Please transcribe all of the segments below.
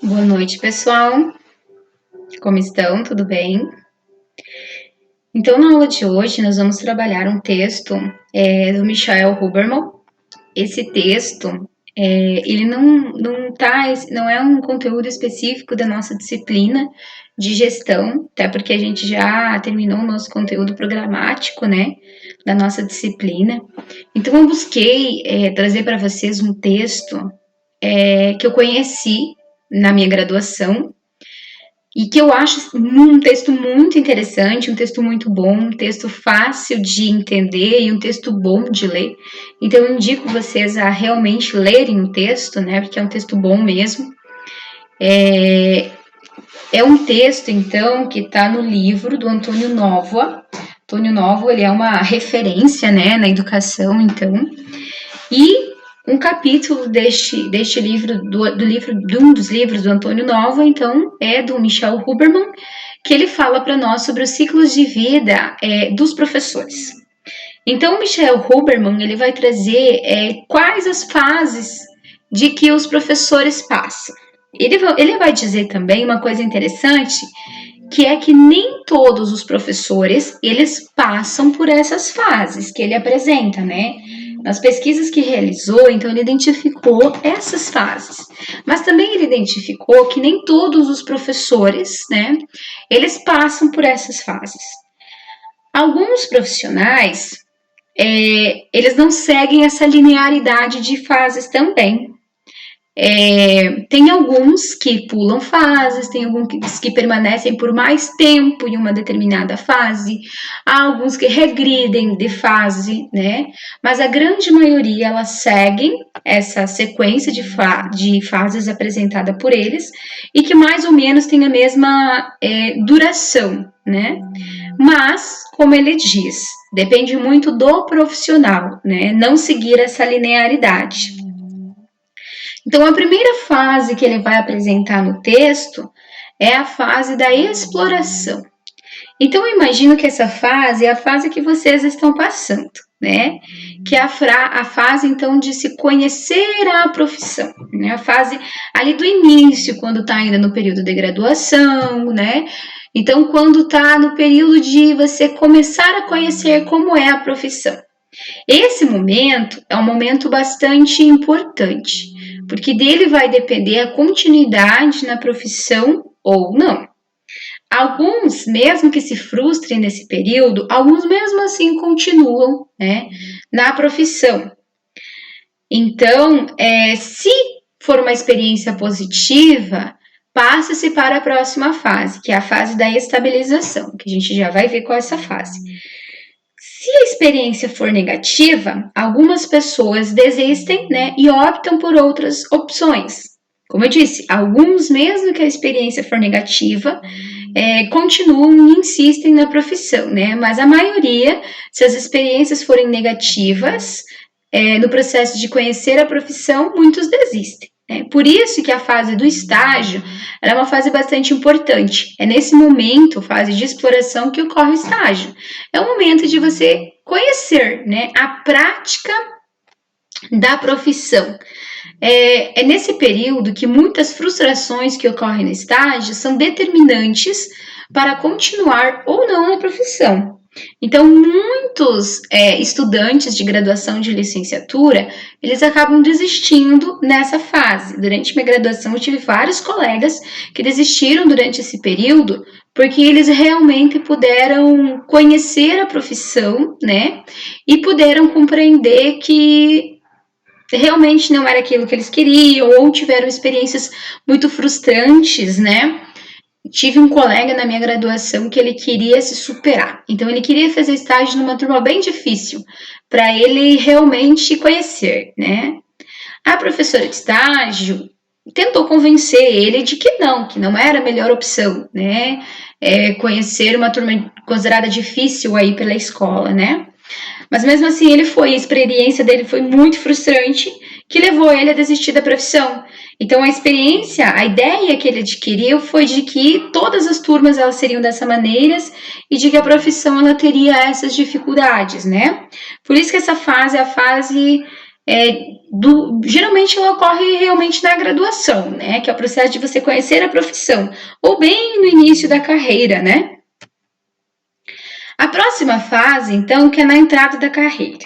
Boa noite, pessoal. Como estão? Tudo bem? Então, na aula de hoje, nós vamos trabalhar um texto do Michael Huberman. Esse texto, ele não é um conteúdo específico da nossa disciplina de gestão, até porque a gente já terminou o nosso conteúdo programático, né, da nossa disciplina. Então, eu busquei trazer para vocês um texto que eu conheci na minha graduação, e que eu acho um texto muito interessante, um texto muito bom, um texto fácil de entender e um texto bom de ler. Então eu indico vocês a realmente lerem o texto, né? Porque é um texto bom mesmo. É um texto, então, que está no livro do Antônio Nóvoa. Antônio Nóvoa, ele é uma referência, né, na educação, então. E um capítulo deste livro, de um dos livros do Antônio Nóvoa, então, é do Michael Huberman, que ele fala para nós sobre os ciclos de vida dos professores. Então, o Michael Huberman, ele vai trazer quais as fases de que os professores passam. Ele vai dizer também uma coisa interessante, que é que nem todos os professores, eles passam por essas fases que ele apresenta, né? Nas pesquisas que realizou, então ele identificou essas fases. Mas também ele identificou que nem todos os professores, né, eles passam por essas fases. Alguns profissionais, eles não seguem essa linearidade de fases também. Tem alguns que pulam fases, tem alguns que permanecem por mais tempo em uma determinada fase, há alguns que regridem de fase, né? Mas a grande maioria elas seguem essa sequência de fases apresentada por eles e que mais ou menos tem a mesma duração, né? Mas, como ele diz, depende muito do profissional, né? Não seguir essa linearidade. Então, a primeira fase que ele vai apresentar no texto é a fase da exploração. Então, eu imagino que essa fase é a fase que vocês estão passando, né? Que é a fase, então, de se conhecer a profissão, né? A fase ali do início, quando está ainda no período de graduação, né? Então, quando está no período de você começar a conhecer como é a profissão. Esse momento é um momento bastante importante, porque dele vai depender a continuidade na profissão ou não. Alguns, mesmo que se frustrem nesse período, alguns mesmo assim continuam, né, na profissão. Então, se for uma experiência positiva, passa-se para a próxima fase, que é a fase da estabilização, que a gente já vai ver qual é essa fase. Se a experiência for negativa, algumas pessoas desistem, né, e optam por outras opções. Como eu disse, alguns, mesmo que a experiência for negativa, continuam e insistem na profissão, né? Mas a maioria, se as experiências forem negativas, no processo de conhecer a profissão, muitos desistem. Por isso que a fase do estágio é uma fase bastante importante. É nesse momento, fase de exploração, que ocorre o estágio. É o momento de você conhecer, né, a prática da profissão. É nesse período que muitas frustrações que ocorrem no estágio são determinantes para continuar ou não na profissão. Então, muitos estudantes de graduação de licenciatura, eles acabam desistindo nessa fase. Durante minha graduação, eu tive vários colegas que desistiram durante esse período, porque eles realmente puderam conhecer a profissão, né? E puderam compreender que realmente não era aquilo que eles queriam, ou tiveram experiências muito frustrantes, né? Tive um colega na minha graduação que ele queria se superar. Então, ele queria fazer estágio numa turma bem difícil, para ele realmente conhecer, né? A professora de estágio tentou convencer ele de que não era a melhor opção, né? Conhecer uma turma considerada difícil aí pela escola, né? Mas mesmo assim ele foi, a experiência dele foi muito frustrante, que levou ele a desistir da profissão. Então a experiência, a ideia que ele adquiriu foi de que todas as turmas elas seriam dessa maneira e de que a profissão ela teria essas dificuldades, né? Por isso que essa fase é a fase geralmente ela ocorre realmente na graduação, né? Que é o processo de você conhecer a profissão, ou bem no início da carreira, né? A próxima fase, então, que é na entrada da carreira.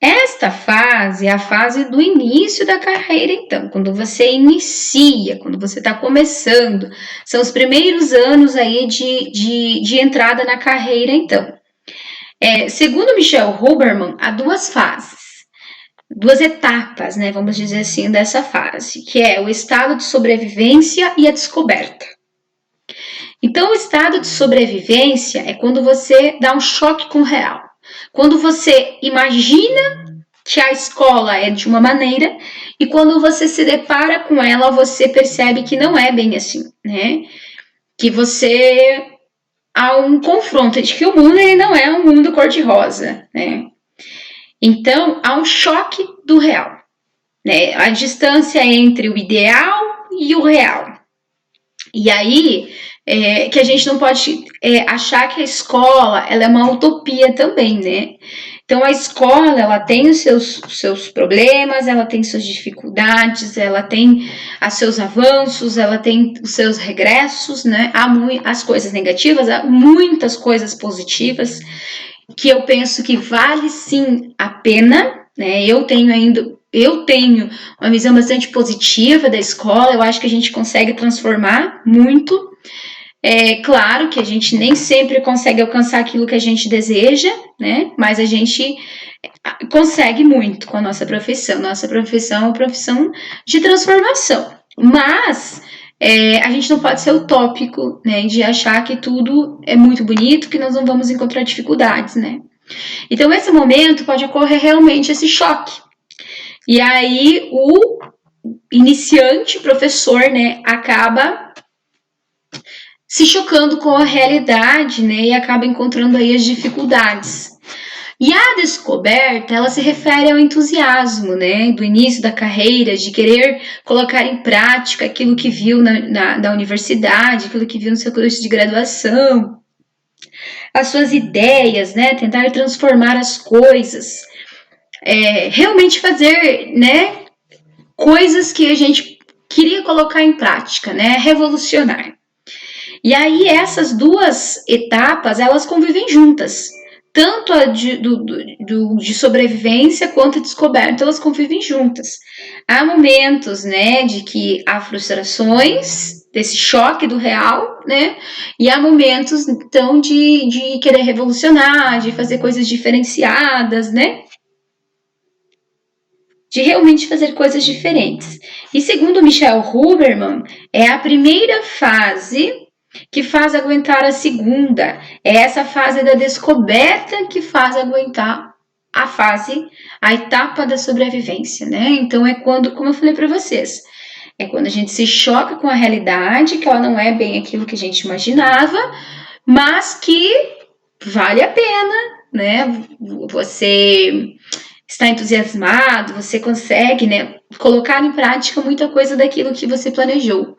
Esta fase é a fase do início da carreira, então, quando você inicia, quando você está começando, são os primeiros anos aí de entrada na carreira, então. Segundo Michel Huberman, há duas fases, duas etapas, né, vamos dizer assim, dessa fase, que é o estado de sobrevivência e a descoberta. Então, o estado de sobrevivência é quando você dá um choque com o real. Quando você imagina que a escola é de uma maneira e quando você se depara com ela, você percebe que não é bem assim, né? Que você há um confronto de que o mundo ele não é um mundo cor-de-rosa, né? Então, há um choque do real, né? A distância entre o ideal e o real. E aí, que a gente não pode achar que a escola ela é uma utopia também, né? Então, a escola, ela tem os seus problemas, ela tem suas dificuldades, ela tem os seus avanços, ela tem os seus regressos, né? Há as coisas negativas, há muitas coisas positivas, que eu penso que vale sim a pena, né? Eu tenho uma visão bastante positiva da escola, eu acho que a gente consegue transformar muito. É claro que a gente nem sempre consegue alcançar aquilo que a gente deseja, né? Mas a gente consegue muito com a nossa profissão. Nossa profissão é uma profissão de transformação. Mas a gente não pode ser utópico, né? De achar que tudo é muito bonito, que nós não vamos encontrar dificuldades, né? Então, esse momento pode ocorrer realmente esse choque. E aí, o iniciante, professor, né, acaba se chocando com a realidade, né, e acaba encontrando aí as dificuldades. E a descoberta, ela se refere ao entusiasmo, né, do início da carreira, de querer colocar em prática aquilo que viu na universidade, aquilo que viu no seu curso de graduação, as suas ideias, né, tentar transformar as coisas, realmente fazer, né, coisas que a gente queria colocar em prática, né, revolucionar. E aí essas duas etapas, elas convivem juntas. Tanto a de sobrevivência quanto a descoberta, elas convivem juntas. Há momentos, né, de que há frustrações, desse choque do real, né, e há momentos, então, de querer revolucionar, de fazer coisas diferenciadas, né, de realmente fazer coisas diferentes. E segundo Michel Huberman, é a primeira fase que faz aguentar a segunda. É essa fase da descoberta que faz aguentar a etapa da sobrevivência, né? Então é quando, como eu falei para vocês, é quando a gente se choca com a realidade, que ela não é bem aquilo que a gente imaginava, mas que vale a pena, né? Você está entusiasmado, você consegue, né, colocar em prática muita coisa daquilo que você planejou.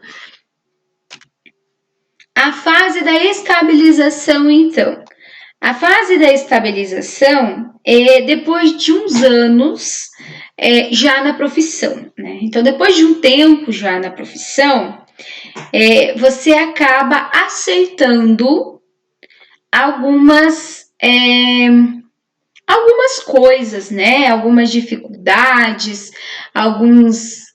A fase da estabilização, então. A fase da estabilização é depois de uns anos já na profissão, né? Então, depois de um tempo já na profissão, você acaba aceitando algumas coisas, né? Algumas dificuldades, algumas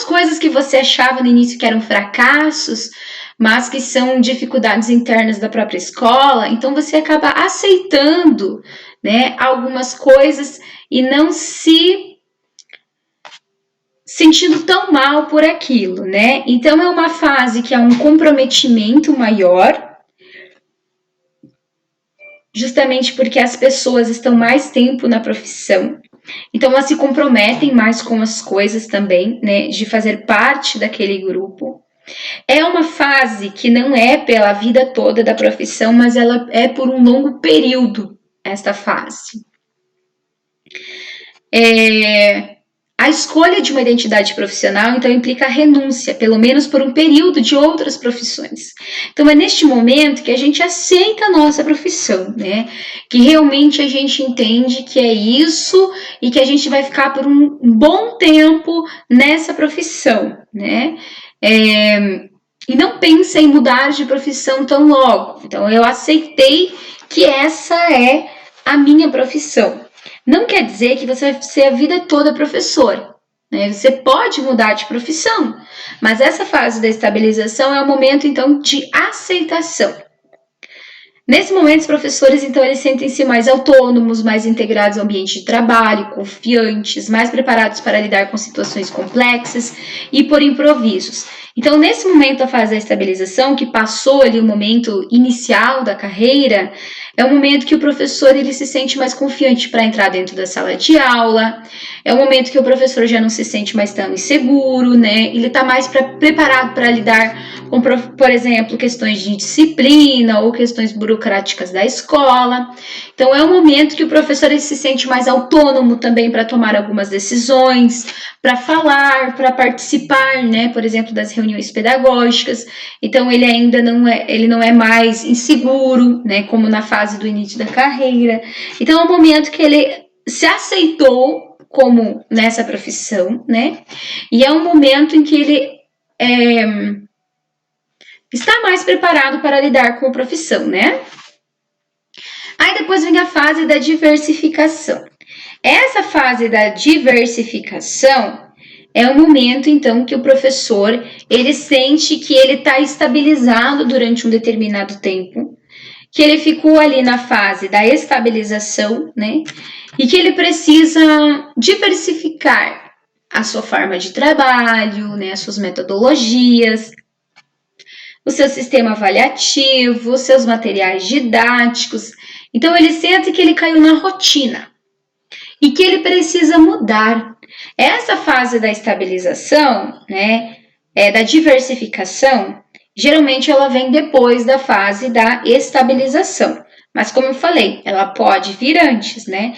coisas que você achava no início que eram fracassos, mas que são dificuldades internas da própria escola. Então você acaba aceitando, né, algumas coisas e não se sentindo tão mal por aquilo, né? Então é uma fase que há um comprometimento maior, justamente porque as pessoas estão mais tempo na profissão. Então elas se comprometem mais com as coisas também, né, de fazer parte daquele grupo. É uma fase que não é pela vida toda da profissão, mas ela é por um longo período, esta fase. A escolha de uma identidade profissional, então, implica a renúncia, pelo menos por um período, de outras profissões. Então, é neste momento que a gente aceita a nossa profissão, né? Que realmente a gente entende que é isso e que a gente vai ficar por um bom tempo nessa profissão, né? E não pensa em mudar de profissão tão logo. Então, eu aceitei que essa é a minha profissão. Não quer dizer que você vai ser a vida toda professor, né? Você pode mudar de profissão, mas essa fase da estabilização é o momento, então, de aceitação. Nesse momento, os professores, então, eles sentem-se mais autônomos, mais integrados ao ambiente de trabalho, confiantes, mais preparados para lidar com situações complexas e por improvisos. Então, nesse momento da fase da estabilização, que passou ali o momento inicial da carreira, é o momento que o professor ele se sente mais confiante para entrar dentro da sala de aula, é o momento que o professor já não se sente mais tão inseguro, né? Ele está mais preparado para lidar com, por exemplo, questões de disciplina ou questões burocráticas da escola. Então, é um momento que o professor ele se sente mais autônomo também para tomar algumas decisões, para falar, para participar, né, por exemplo, das reuniões pedagógicas. Então, ele ainda não é mais inseguro, né, como na fase do início da carreira. Então, é um momento que ele se aceitou como nessa profissão, né, e é um momento em que ele está mais preparado para lidar com a profissão, né? Aí depois vem a fase da diversificação. Essa fase da diversificação é o momento, então, que o professor, ele sente que ele está estabilizado durante um determinado tempo, que ele ficou ali na fase da estabilização, né? E que ele precisa diversificar a sua forma de trabalho, né? As suas metodologias, o seu sistema avaliativo, os seus materiais didáticos. Então, ele sente que ele caiu na rotina e que ele precisa mudar. Essa fase da estabilização, né, da diversificação, geralmente ela vem depois da fase da estabilização. Mas, como eu falei, ela pode vir antes, né?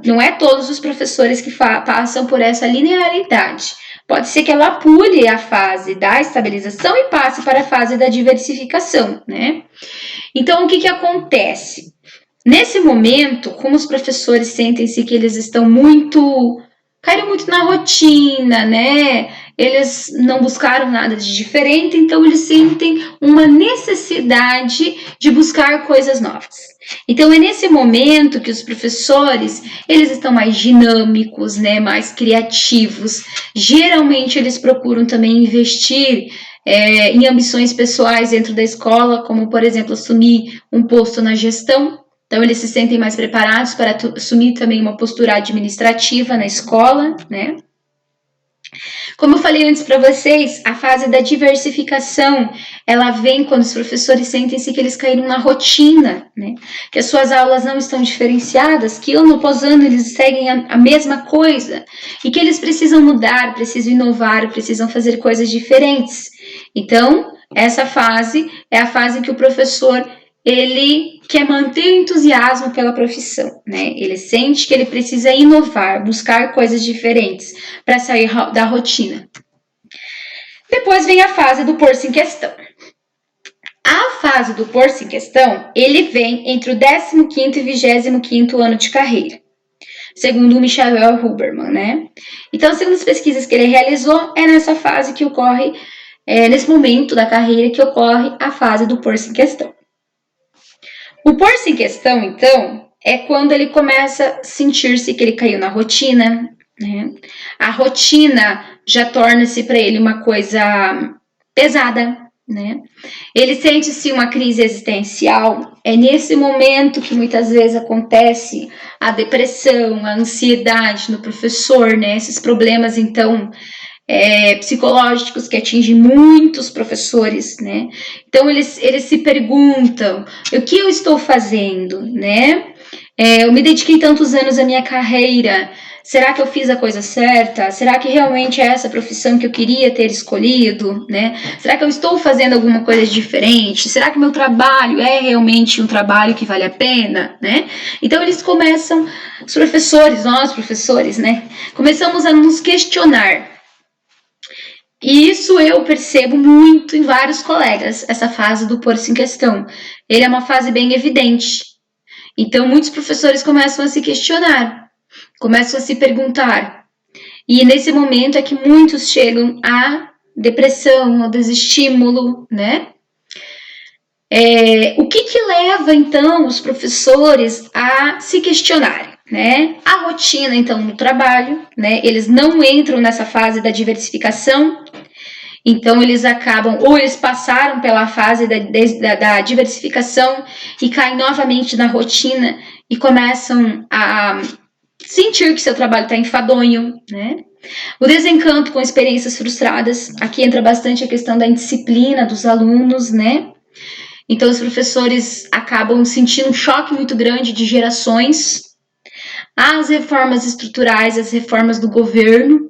Não é todos os professores que passam por essa linearidade. Pode ser que ela pule a fase da estabilização e passe para a fase da diversificação, né? Então, o que acontece? Nesse momento, como os professores sentem-se que eles estão caíram muito na rotina, né? Eles não buscaram nada de diferente, então eles sentem uma necessidade de buscar coisas novas. Então, é nesse momento que os professores, eles estão mais dinâmicos, né? Mais criativos. Geralmente, eles procuram também investir em ambições pessoais dentro da escola, como, por exemplo, assumir um posto na gestão. Então, eles se sentem mais preparados para assumir também uma postura administrativa na escola, né? Como eu falei antes para vocês, a fase da diversificação, ela vem quando os professores sentem-se que eles caíram na rotina, né? Que as suas aulas não estão diferenciadas, que ano após ano eles seguem a mesma coisa e que eles precisam mudar, precisam inovar, precisam fazer coisas diferentes. Então, essa fase é a fase em que o professor ele quer manter o entusiasmo pela profissão, né? Ele sente que ele precisa inovar, buscar coisas diferentes para sair da rotina. Depois vem a fase do pôr-se em questão. A fase do pôr-se em questão, ele vem entre o 15º e 25º ano de carreira, segundo o Michael Huberman, né? Então, segundo as pesquisas que ele realizou, é nessa fase que ocorre, nesse momento da carreira que ocorre a fase do pôr-se em questão. O pôr-se em questão, então, é quando ele começa a sentir-se que ele caiu na rotina, né? A rotina já torna-se para ele uma coisa pesada, né? Ele sente-se uma crise existencial. É nesse momento que muitas vezes acontece a depressão, a ansiedade no professor, né? Esses problemas, então, psicológicos que atingem muitos professores, né? Então, eles se perguntam, o que eu estou fazendo, né? Eu me dediquei tantos anos à minha carreira, Será que eu fiz a coisa certa? Será que realmente é essa profissão que eu queria ter escolhido, né? Será que eu estou fazendo alguma coisa diferente? Será que meu trabalho é realmente um trabalho que vale a pena, né? Então eles começam, os professores, nós professores, né? Começamos a nos questionar. E isso eu percebo muito em vários colegas, essa fase do pôr-se em questão. Ele é uma fase bem evidente. Então muitos professores começam a se questionar, começam a se perguntar. E nesse momento é que muitos chegam à depressão, ao desestímulo, né? O que leva, então, os professores a se questionarem, né? A rotina, então, no trabalho, né? Eles não entram nessa fase da diversificação, então eles acabam, ou eles passaram pela fase da diversificação e caem novamente na rotina e começam a sentir que seu trabalho está enfadonho, né? O desencanto com experiências frustradas, aqui entra bastante a questão da indisciplina dos alunos, né? Então os professores acabam sentindo um choque muito grande de gerações, as reformas estruturais, as reformas do governo.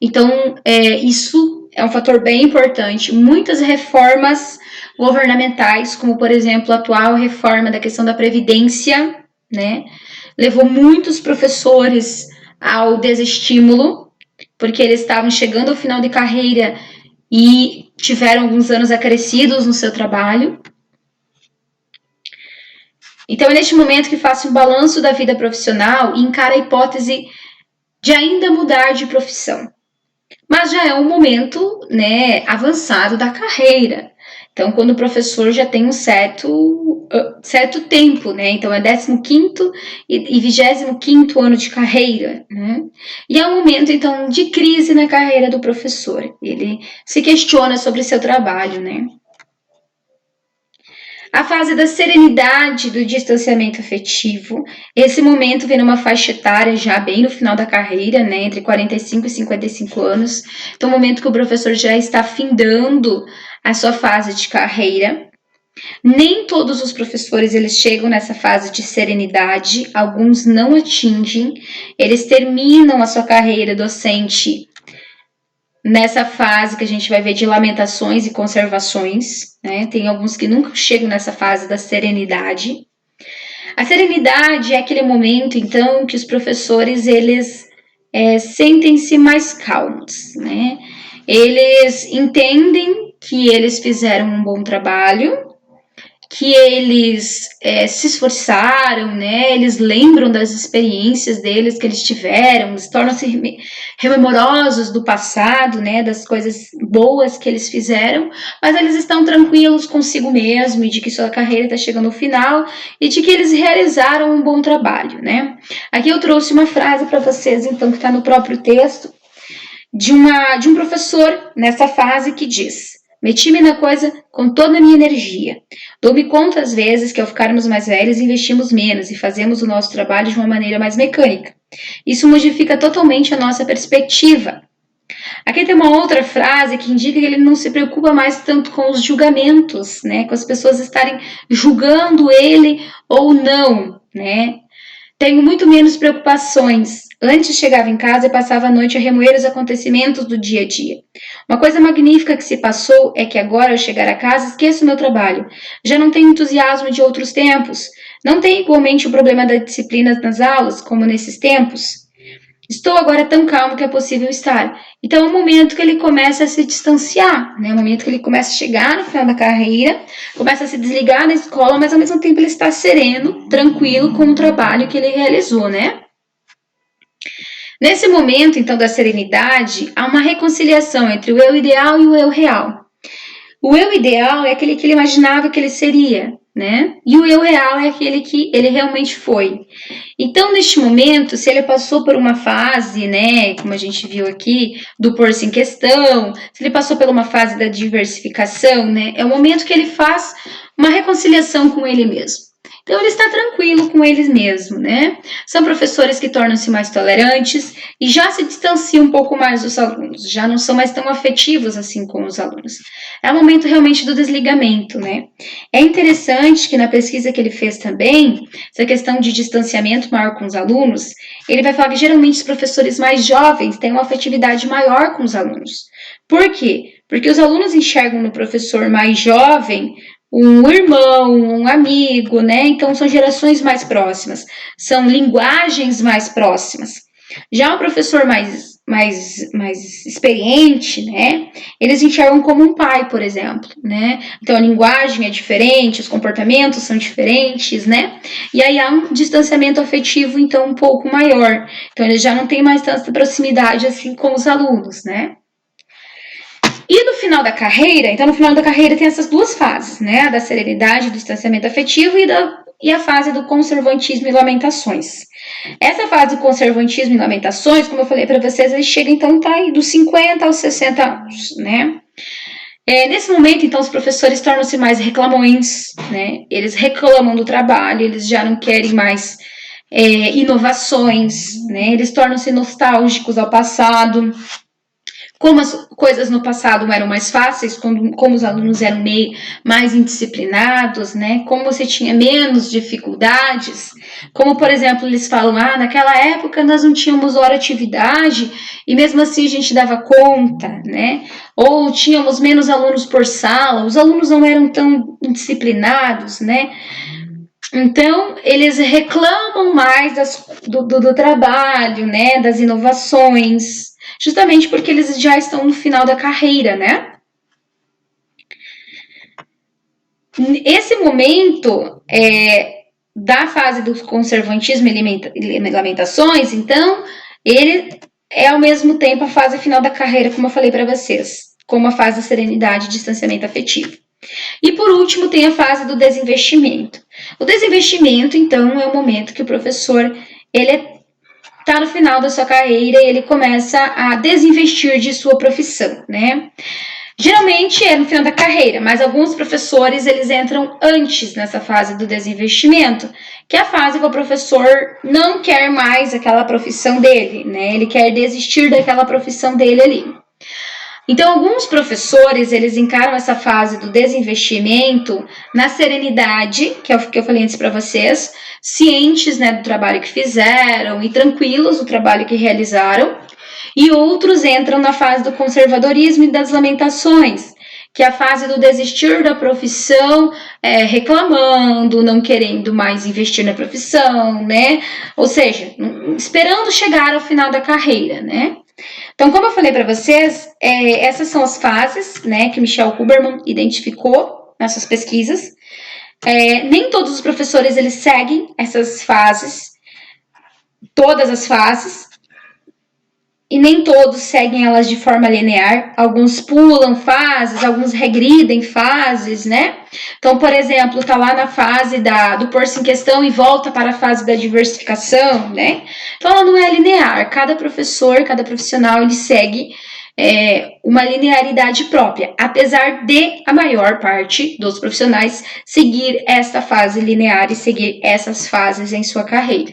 Então isso é um fator bem importante. Muitas reformas governamentais, como por exemplo a atual reforma da questão da Previdência, né? Levou muitos professores ao desestímulo, porque eles estavam chegando ao final de carreira e tiveram alguns anos acrescidos no seu trabalho. Então é neste momento que faço um balanço da vida profissional e encara a hipótese de ainda mudar de profissão. Mas já é um momento, né, avançado da carreira. Então, quando o professor já tem um certo tempo, né? Então, é 15º e 25º ano de carreira, né? E é um momento, então, de crise na carreira do professor. Ele se questiona sobre seu trabalho, né? A fase da serenidade, do distanciamento afetivo. Esse momento vem numa faixa etária já bem no final da carreira, né, entre 45 e 55 anos. Então, o momento que o professor já está findando a sua fase de carreira. Nem todos os professores eles chegam nessa fase de serenidade, alguns não atingem. Eles terminam a sua carreira docente nessa fase que a gente vai ver de lamentações e conservações, né? Tem alguns que nunca chegam nessa fase da serenidade. A serenidade é aquele momento, então, que os professores, eles sentem-se mais calmos, né? Eles entendem que eles fizeram um bom trabalho, que eles se esforçaram, né? Eles lembram das experiências deles que eles tiveram, eles tornam-se rememorosos do passado, né? Das coisas boas que eles fizeram, mas eles estão tranquilos consigo mesmo e de que sua carreira está chegando ao final e de que eles realizaram um bom trabalho, né? Aqui eu trouxe uma frase para vocês, então, que está no próprio texto, de um professor nessa fase que diz: meti-me na coisa com toda a minha energia. Dou-me conta às vezes que ao ficarmos mais velhos investimos menos e fazemos o nosso trabalho de uma maneira mais mecânica. Isso modifica totalmente a nossa perspectiva. Aqui tem uma outra frase que indica que ele não se preocupa mais tanto com os julgamentos, né? Com as pessoas estarem julgando ele ou não, né? Tenho muito menos preocupações. Antes chegava em casa e passava a noite a remoer os acontecimentos do dia a dia. Uma coisa magnífica que se passou é que agora, ao chegar a casa, esqueço o meu trabalho. Já não tenho entusiasmo de outros tempos. Não tenho igualmente o problema da disciplina nas aulas, como nesses tempos. Estou agora tão calmo que é possível estar. Então é um momento que ele começa a se distanciar, né? É um momento que ele começa a chegar no final da carreira, começa a se desligar da escola, mas ao mesmo tempo ele está sereno, tranquilo com o trabalho que ele realizou, né? Nesse momento, então, da serenidade, há uma reconciliação entre o eu ideal e o eu real. O eu ideal é aquele que ele imaginava que ele seria, né? E o eu real é aquele que ele realmente foi. Então, neste momento, se ele passou por uma fase, né, como a gente viu aqui, do pôr-se em questão, se ele passou por uma fase da diversificação, né, é o momento que ele faz uma reconciliação com ele mesmo. Então, ele está tranquilo com eles mesmo, né? São professores que tornam-se mais tolerantes e já se distanciam um pouco mais dos alunos, já não são mais tão afetivos assim com os alunos. É o momento realmente do desligamento, né? É interessante que na pesquisa que ele fez também, essa questão de distanciamento maior com os alunos, ele vai falar que geralmente os professores mais jovens têm uma afetividade maior com os alunos. Por quê? Porque os alunos enxergam no professor mais jovem um irmão, um amigo, né? Então são gerações mais próximas, são linguagens mais próximas. Já o professor mais experiente, né? Eles enxergam como um pai, por exemplo, né? Então a linguagem é diferente, os comportamentos são diferentes, né? E aí há um distanciamento afetivo, então, um pouco maior. Então eles já não têm mais tanta proximidade assim com os alunos, né? E no final da carreira, então no final da carreira tem essas duas fases, né? A da serenidade, do distanciamento afetivo e a fase do conservantismo e lamentações. Essa fase do conservantismo e lamentações, como eu falei para vocês, ele chega então tá aí dos 50 aos 60 anos, né? Nesse momento, então, os professores tornam-se mais reclamões, né? Eles reclamam do trabalho, eles já não querem mais inovações, né? Eles tornam-se nostálgicos ao passado. Como as coisas no passado eram mais fáceis, como os alunos eram mais indisciplinados, né? Como você tinha menos dificuldades, como, por exemplo, eles falam, naquela época nós não tínhamos hora atividade e mesmo assim a gente dava conta, né? Ou tínhamos menos alunos por sala, os alunos não eram tão indisciplinados, né? Então, eles reclamam mais do trabalho, né? Das inovações, justamente porque eles já estão no final da carreira, né? Esse momento da fase do conservantismo e lamentações, então, ele é ao mesmo tempo a fase final da carreira, como eu falei para vocês, como a fase da serenidade e distanciamento afetivo. E por último, tem a fase do desinvestimento. O desinvestimento, então, é o momento que o professor ele está no final da sua carreira e ele começa a desinvestir de sua profissão, né? Geralmente é no final da carreira, mas alguns professores eles entram antes nessa fase do desinvestimento, que é a fase que o professor não quer mais aquela profissão dele, né? Ele quer desistir daquela profissão dele ali. Então, alguns professores, eles encaram essa fase do desinvestimento na serenidade, que é o que eu falei antes para vocês, cientes, né, do trabalho que fizeram e tranquilos do trabalho que realizaram, e outros entram na fase do conservadorismo e das lamentações, que é a fase do desistir da profissão, reclamando, não querendo mais investir na profissão, né? Ou seja, esperando chegar ao final da carreira, né? Então, como eu falei para vocês, essas são as fases, né, que Michel Huberman identificou nessas pesquisas. Nem todos os professores eles seguem essas fases, todas as fases, e nem todos seguem elas de forma linear. Alguns pulam fases, alguns regridem fases, né? Então, por exemplo, tá lá na fase do pôr-se em questão e volta para a fase da diversificação, né? Então, ela não é linear. Cada professor, cada profissional, ele segue uma linearidade própria, apesar de a maior parte dos profissionais seguir esta fase linear e seguir essas fases em sua carreira.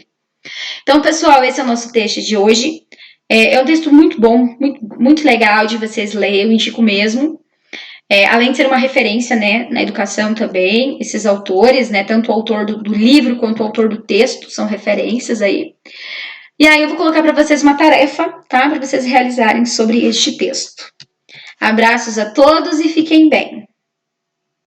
Então, pessoal, esse é o nosso texto de hoje. É um texto muito bom, muito legal de vocês lerem, eu indico mesmo. Além de ser uma referência, né, na educação também, esses autores, né, tanto o autor do livro quanto o autor do texto são referências aí. E aí eu vou colocar para vocês uma tarefa, tá, para vocês realizarem sobre este texto. Abraços a todos e fiquem bem.